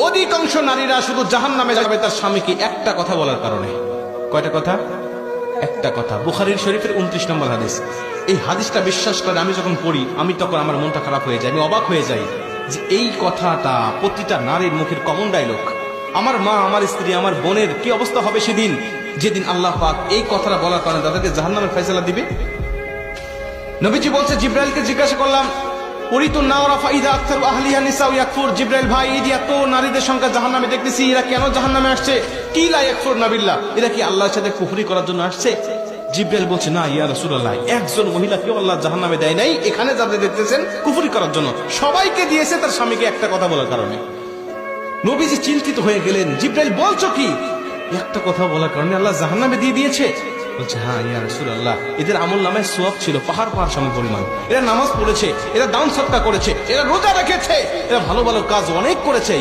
অধিকাংশ নারীরা শুধু জাহান্নামে যাবে তার স্বামীকে একটা কথা বলার কারণে। কয়টা কথা? একটা কথা। বুখারীর শরীফের 29 নম্বর হাদিস। এই হাদিসটা বিশ্বাস করে আমি যখন পড়ি, আমি তখন আমার মনটা খারাপ হয়ে যায়, আমি অবাক হয়ে যাই যে এই কথাটা প্রতিটা নারীর মুখের কমন ডায়লগ। আমার মা, আমার স্ত্রী, আমার বোনের কি অবস্থা হবে সেদিন, যেদিন আল্লাহ পাক এই কথাটা বলার কারণে তাদেরকে জাহান্নামের ফয়সালা দিবে। নবীজি বলছে, জিব্রাইলকে জিজ্ঞাসা করলাম, জিব্রাইল ভাই, এই যে এত নারীদের সংখ্যা জাহান্নামে দেখতেছি, এরা কেন জাহান্নামে আসছে? কি লা ইয়াকফুরনা বিল্লাহ, এরা কি আল্লাহর সাথে কুফরি করার জন্য আসছে? জিব্রাইল বলছে, না ইয়া রাসূলুল্লাহ, একজন মহিলাকেও আল্লাহ জাহান্নামে দেয় নাই, এখানে যাদের দেখতেছেন কুফরি করার জন্য, সবাইকে দিয়েছে তার স্বামীকে একটা কথা বলার কারণে। নবীজি চিন্তিত হয়ে গেলেন, জিব্রাইল বলছো কি? একটা কথা বলার কারণে আল্লাহ জাহান্নামে দিয়ে দিয়েছে? বলছে, হ্যাঁ ইয়া রাসূলুল্লাহ, এদের আমল নামায় সওয়াব ছিল পাহাড় পাহাড় সম পরিমাণ। এরা নামাজ পড়েছে, এরা দান সদকা করেছে, এরা রোজা রেখেছে, এরা ভালো ভালো কাজ অনেক করেছে।